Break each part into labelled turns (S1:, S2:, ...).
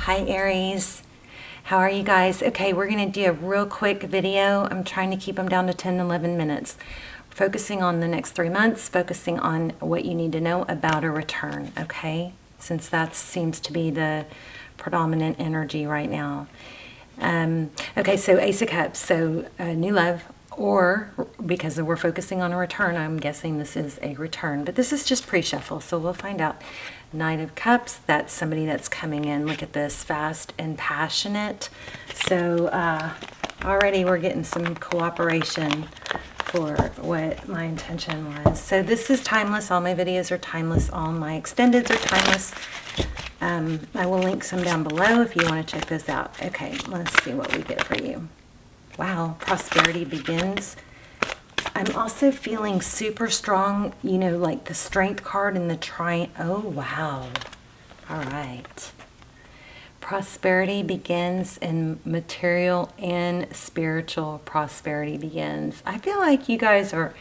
S1: Hi Aries, how are you guys? Okay, we're going to do a real quick video. I'm trying to keep them down to 10, 11 minutes. Focusing on the next 3 months, focusing on what you need to know about a return, okay? Since that seems to be the predominant energy right now. Okay, so Ace of Cups, so new love, or because we're focusing on a return, I'm guessing this is a return, but this is just pre-shuffle, so we'll find out. Knight of Cups, that's somebody that's coming in. Look at this, fast and passionate. So already we're getting some cooperation for what my intention was. So this is timeless. All my videos are timeless. All my extendeds are timeless. I will link some down below if you want to check those out. Okay, let's see what we get for you. Wow, prosperity begins. I'm also feeling super strong, you know, like the strength card and the triumph. Oh, wow. All right. Prosperity begins and material and spiritual prosperity begins. I feel like you guys are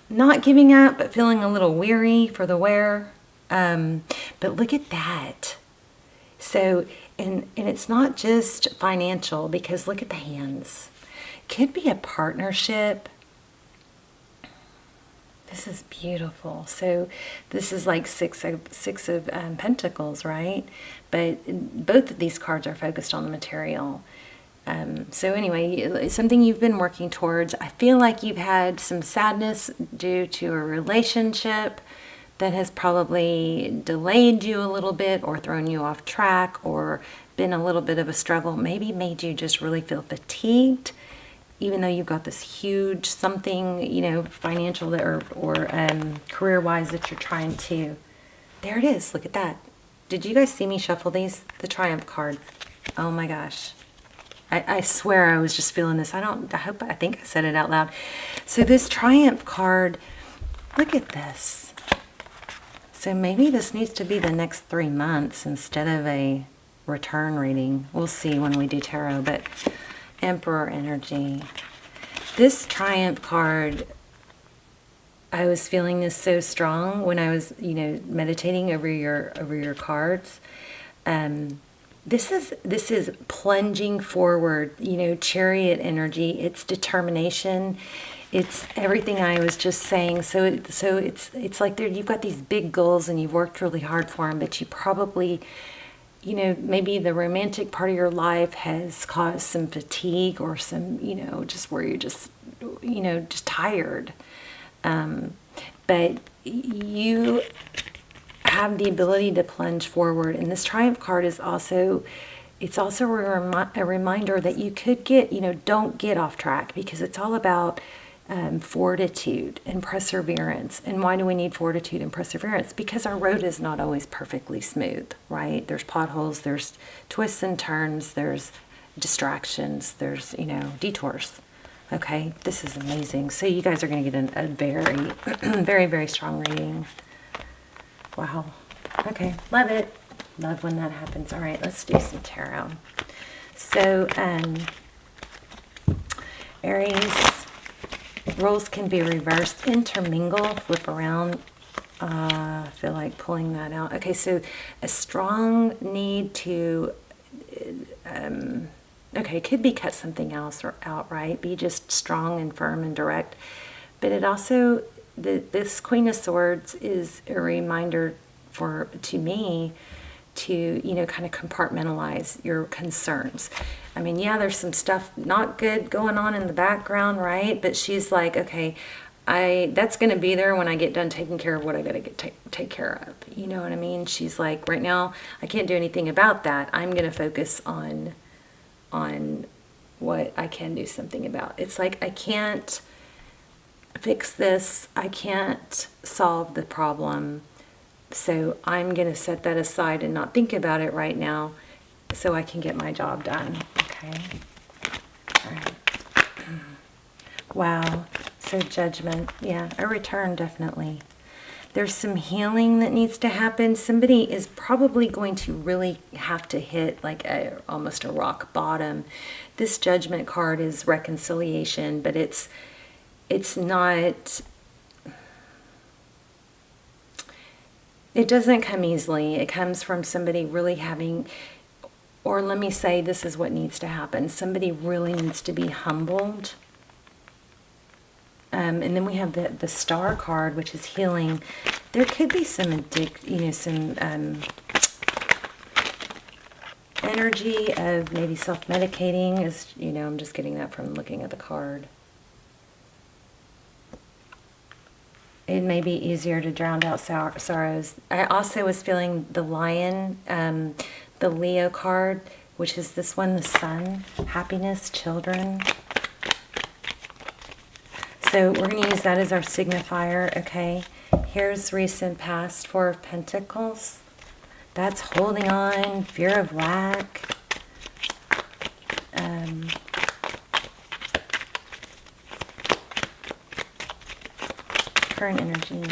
S1: not giving up, but feeling a little weary for the wear. But look at that. So, and it's not just financial, because look at the hands. Could be a partnership. This is beautiful. So this is like six of Pentacles, right? But both of these cards are focused on the material. So anyway, it's something you've been working towards. I feel like you've had some sadness due to a relationship that has probably delayed you a little bit or thrown you off track or been a little bit of a struggle, maybe made you just really feel fatigued, even though you've got this huge something, you know, financial or career-wise that you're trying to. There it is. Look at that. Did you guys see me shuffle these? The Triumph card. Oh my gosh. I swear I was just feeling this. I think I said it out loud. So this Triumph card, look at this. So maybe this needs to be the next 3 months instead of a return reading. We'll see when we do tarot, but Emperor energy. This Triumph card, I was feeling this so strong when I was, you know, meditating over your cards. This is plunging forward, you know, Chariot energy. It's determination. It's everything I was just saying. So it's like you've got these big goals and you've worked really hard for them, but you probably, you know, maybe the romantic part of your life has caused some fatigue or some, you know, just where you're just, you know, just tired. But you have the ability to plunge forward. And this Triumph card is also, it's also a reminder that you could get, you know, don't get off track, because it's all about fortitude and perseverance. And why do we need fortitude and perseverance? Because our road is not always perfectly smooth, right? There's potholes, there's twists and turns, there's distractions, there's, you know, detours. Okay, this is amazing. So you guys are going to get a very, very, very strong reading. Wow. Okay, love it. Love when that happens. All right, let's do some tarot. So, Aries, roles can be reversed, intermingle, flip around. I feel like pulling that out. Okay, so a strong need to, okay, it could be cut something else or outright, be just strong and firm and direct. But it also, this Queen of Swords is a reminder to me to, you know, kind of compartmentalize your concerns. I mean, yeah, there's some stuff not good going on in the background, right? But she's like, okay, that's going to be there when I get done taking care of what I got to take care of. You know what I mean? She's like, right now, I can't do anything about that. I'm going to focus on what I can do something about. It's like, I can't fix this. I can't solve the problem. So I'm going to set that aside and not think about it right now so I can get my job done. Okay. All right. Wow. So Judgment. Yeah, a return, definitely. There's some healing that needs to happen. Somebody is probably going to really have to hit like almost a rock bottom. This Judgment card is reconciliation, but it's not It doesn't come easily. It comes from somebody really having, or let me say, this is what needs to happen. Somebody really needs to be humbled. And then we have the Star card, which is healing. There could be some some energy of maybe self-medicating. As you know, I'm just getting that from looking at the card. It may be easier to drown out sorrows. I also was feeling the Lion, the Leo card, which is this one, the Sun, happiness, children. So we're going to use that as our signifier, okay? Here's recent past, Four of Pentacles. That's holding on, fear of lack. Current energy.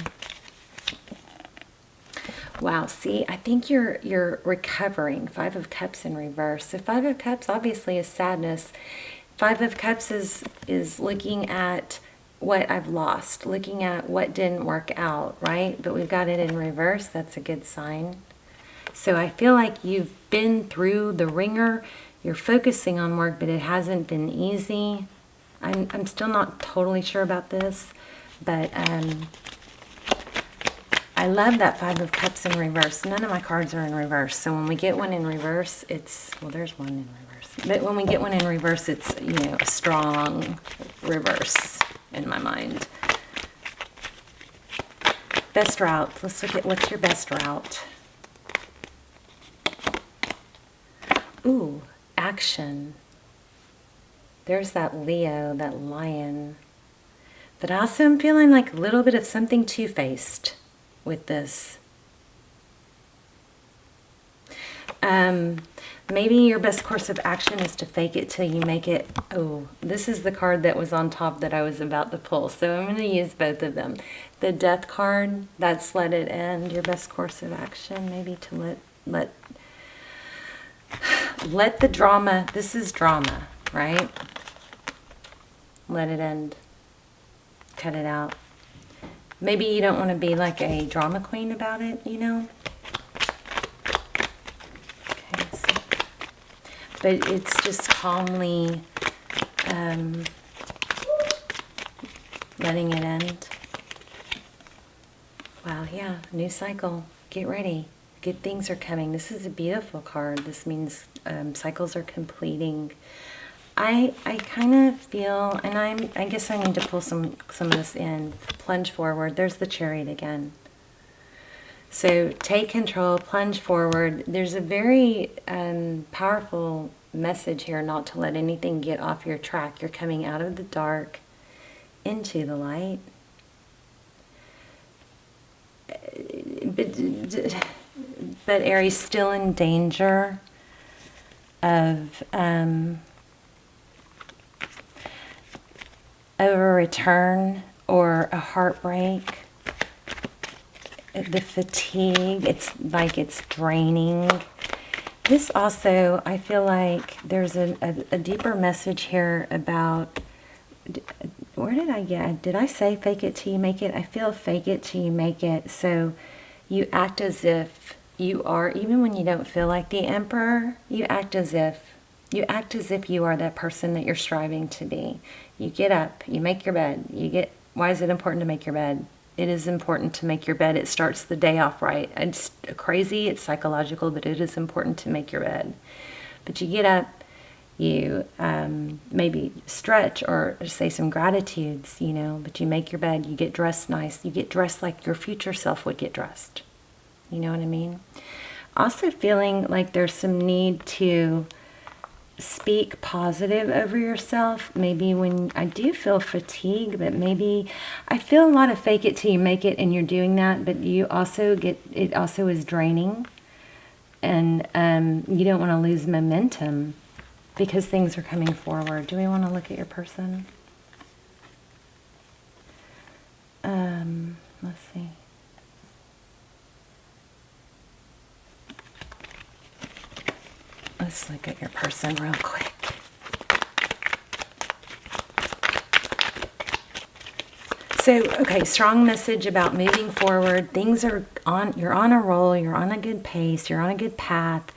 S1: Wow, see, I think you're recovering. Five of Cups in reverse. So Five of Cups obviously is sadness. Five of Cups is looking at what I've lost, looking at what didn't work out, right? But we've got it in reverse. That's a good sign. So I feel like you've been through the ringer. You're focusing on work, but it hasn't been easy. I'm still not totally sure about this, but I love that Five of Cups in reverse. None of my cards are in reverse. So when we get one in reverse, it's, well, there's one in reverse. But when we get one in reverse, it's, you know, a strong reverse in my mind. Best route. Let's look at what's your best route. Ooh, action. There's that Leo, that Lion. But also I'm feeling like a little bit of something two-faced with this. Maybe your best course of action is to fake it till you make it. Oh, this is the card that was on top that I was about to pull. So I'm going to use both of them. The Death card, that's let it end. Your best course of action, maybe to let the drama, this is drama, right? Let it end. Cut it out. Maybe you don't want to be like a drama queen about it, you know? Okay, so. But it's just calmly letting it end. Wow, yeah, new cycle. Get ready. Good things are coming. This is a beautiful card. This means cycles are completing. I kind of feel, and I guess I need to pull some of this in. Plunge forward. There's the Chariot again. So take control, plunge forward. There's a very powerful message here not to let anything get off your track. You're coming out of the dark into the light. But Aries, still in danger of a return or a heartbreak. The fatigue, it's like it's draining. This also, I feel like there's a deeper message here about, where did I get, did I say fake it till you make it? I feel fake it till you make it. So you act as if you are, even when you don't feel like the emperor, you act as if you are that person that you're striving to be. You get up, you make your bed, why is it important to make your bed? It is important to make your bed. It starts the day off right. It's crazy, it's psychological, but it is important to make your bed. But you get up, you maybe stretch or say some gratitudes, you know, but you make your bed, you get dressed nice, you get dressed like your future self would get dressed. You know what I mean? Also feeling like there's some need to speak positive over yourself. Maybe when I do feel fatigue, but maybe I feel a lot of fake it till you make it, and you're doing that, but you also get, it also is draining, and you don't want to lose momentum because things are coming forward. Do we want to look at your person? Let's see. Let's look at your person real quick. So, okay, strong message about moving forward. Things are on, you're on a roll, you're on a good pace, you're on a good path.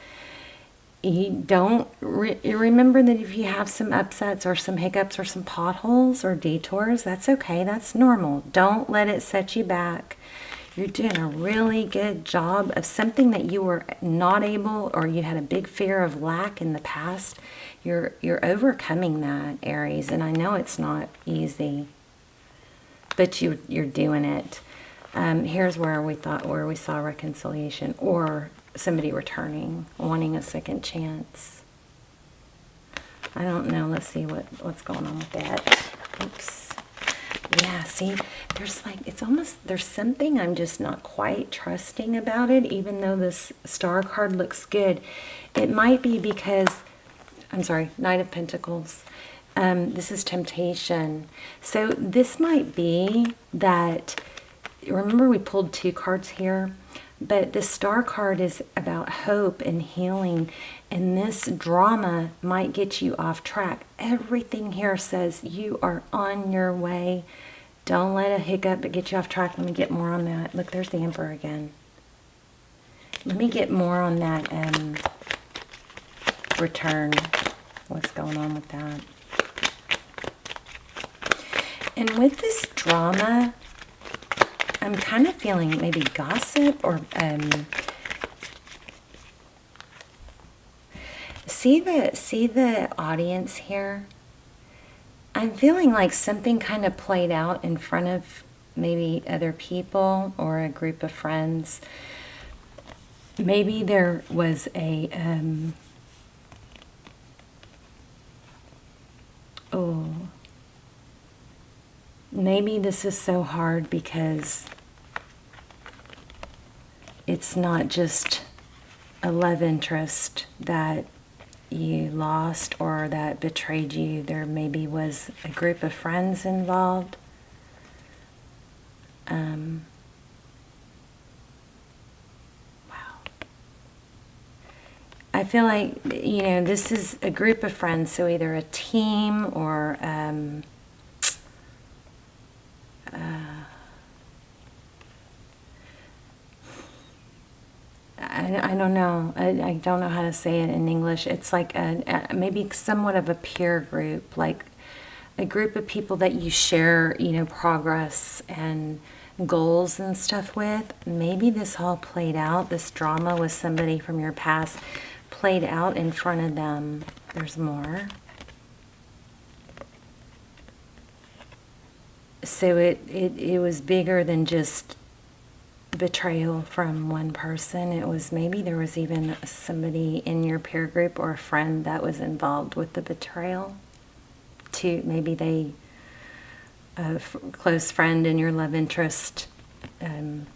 S1: You don't you remember that if you have some upsets or some hiccups or some potholes or detours, that's okay. That's normal. Don't let it set you back. You're doing a really good job of something that you were not able, or you had a big fear of lack in the past. You're overcoming that, Aries, and I know it's not easy, but you're doing it. Here's where we saw reconciliation, or somebody returning, wanting a second chance. I don't know. Let's see what's going on with that. Oops. Yeah, see, there's like, it's almost, there's something I'm just not quite trusting about it, even though this star card looks good. It might be because, I'm sorry, Knight of Pentacles. This is temptation. So this might be that, remember we pulled 2 cards here? But the star card is about hope and healing, and this drama might get you off track. Everything here says you are on your way. Don't let a hiccup get you off track. Let me get more on that. Look, there's the Emperor again. Let me get more on that return. What's going on with that? And with this drama, I'm kind of feeling maybe gossip, or see the audience here. I'm feeling like something kind of played out in front of maybe other people or a group of friends. Maybe there was a maybe this is so hard because it's not just a love interest that you lost or that betrayed you. There maybe was a group of friends involved. Wow. I feel like, you know, this is a group of friends, so either a team or I don't know. I don't know how to say it in English. It's like maybe somewhat of a peer group, like a group of people that you share, you know, progress and goals and stuff with. Maybe this all played out, this drama with somebody from your past played out in front of them. There's more. So it was bigger than just betrayal from one person. It was, maybe there was even somebody in your peer group or a friend that was involved with the betrayal. Maybe they, a close friend and your love interest, I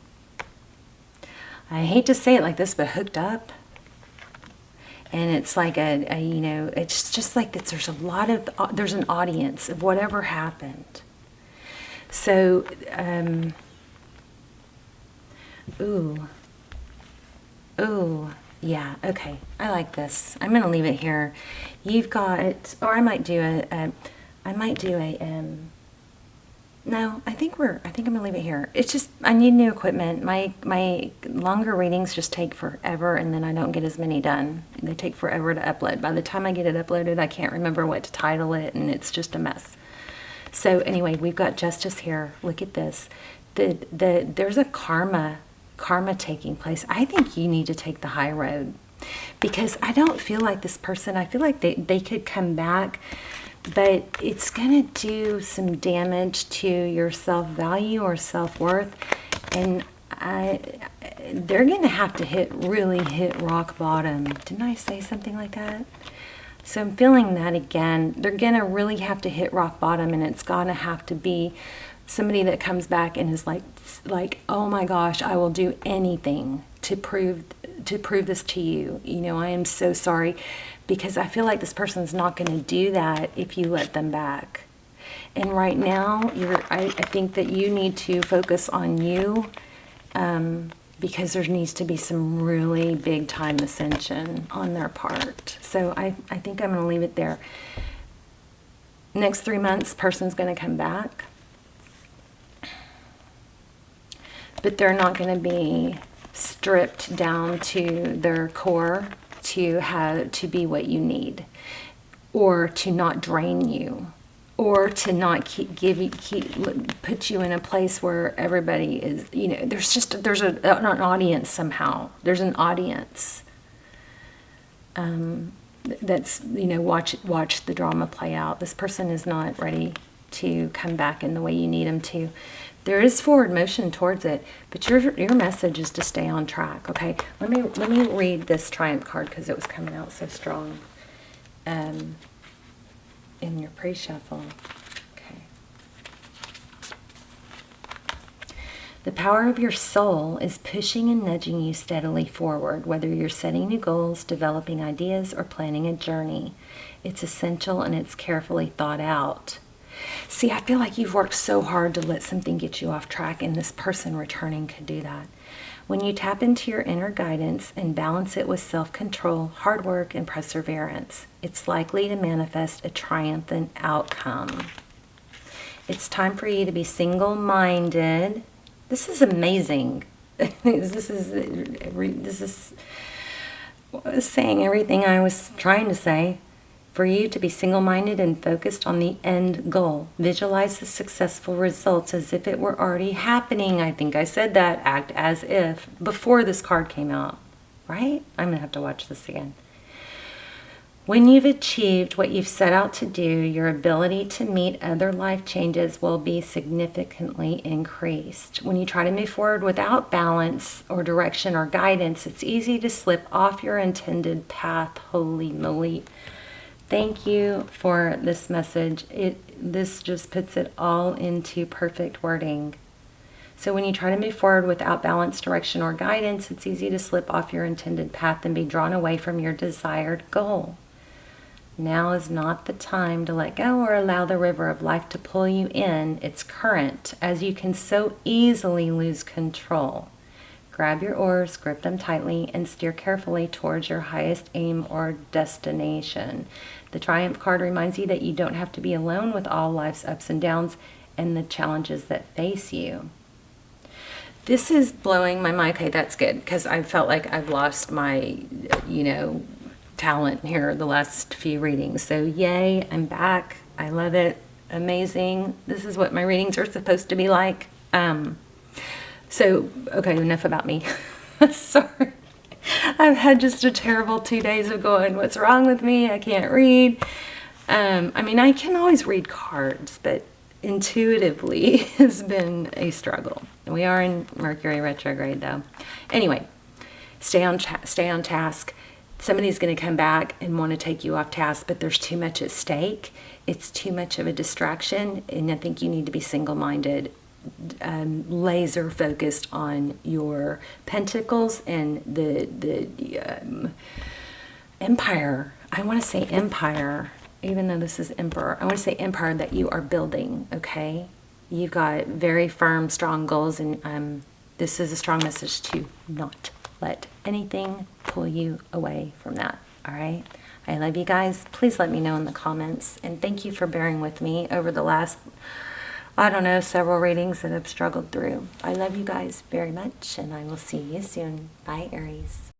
S1: hate to say it like this, but hooked up. And it's like a you know, it's just like that. There's an audience of whatever happened. So, ooh, yeah, okay, I like this. I'm gonna leave it here. You've got, or I might do no, I think I'm gonna leave it here. It's just, I need new equipment. My longer readings just take forever, and then I don't get as many done. They take forever to upload. By the time I get it uploaded, I can't remember what to title it, and it's just a mess. So anyway, we've got justice here. Look at this. There's a karma taking place. I think you need to take the high road, because I don't feel like this person, I feel like they could come back, but it's going to do some damage to your self-value or self-worth, and they're going to have to really hit rock bottom. Didn't I say something like that? So I'm feeling that again. They're going to really have to hit rock bottom, and it's going to have to be somebody that comes back and is like, oh my gosh, I will do anything to prove this to you. You know, I am so sorry, because I feel like this person's not going to do that if you let them back. And right now, I think that you need to focus on you, because there needs to be some really big time ascension on their part. So I think I'm going to leave it there. Next 3 months, person's going to come back. but they're not going to be stripped down to their core to be what you need, or to not drain you, or to not put you in a place where everybody is, there's an audience somehow. There's an audience that's, watch the drama play out. This person is not ready to come back in the way you need them to. There is forward motion towards it, but your message is to stay on track. Okay, let me read this Triumph card because it was coming out so strong in your pre-shuffle. Okay. The power of your soul is pushing and nudging you steadily forward, whether you're setting new goals, developing ideas, or planning a journey. It's essential and it's carefully thought out. See, I feel like you've worked so hard to let something get you off track, and this person returning could do that. When you tap into your inner guidance and balance it with self-control, hard work, and perseverance, it's likely to manifest a triumphant outcome. It's time for you to be single-minded. This is amazing. This is saying everything I was trying to say. For you to be single-minded and focused on the end goal. Visualize the successful results as if it were already happening. I think I said that. Act as if before this card came out, right? I'm going to have to watch this again. When you've achieved what you've set out to do, your ability to meet other life changes will be significantly increased. When you try to move forward without balance or direction or guidance, it's easy to slip off your intended path. Holy moly. Thank you for this message. This just puts it all into perfect wording. So when you try to move forward without balance, direction, or guidance, it's easy to slip off your intended path and be drawn away from your desired goal. Now is not the time to let go or allow the river of life to pull you in its current, as you can so easily lose control. Grab your oars, grip them tightly, and steer carefully towards your highest aim or destination. The Triumph card reminds you that you don't have to be alone with all life's ups and downs and the challenges that face you. This is blowing my mind. Okay, that's good, because I felt like I've lost my, talent here the last few readings. So yay, I'm back. I love it. Amazing. This is what my readings are supposed to be like. So, okay, enough about me. Sorry. I've had just a terrible 2 days of going, what's wrong with me? I can't read. I can always read cards, but intuitively has been a struggle. We are in Mercury retrograde, though. Anyway, stay on task. Somebody's going to come back and want to take you off task, but there's too much at stake. It's too much of a distraction, and I think you need to be single-minded. Laser focused on your pentacles and the empire. I want to say empire, even though this is emperor. I want to say empire that you are building. Okay, you've got very firm, strong goals, and this is a strong message to not let anything pull you away from that. All right. I love you guys. Please let me know in the comments, and thank you for bearing with me over the last, several readings that I've struggled through. I love you guys very much, and I will see you soon. Bye, Aries.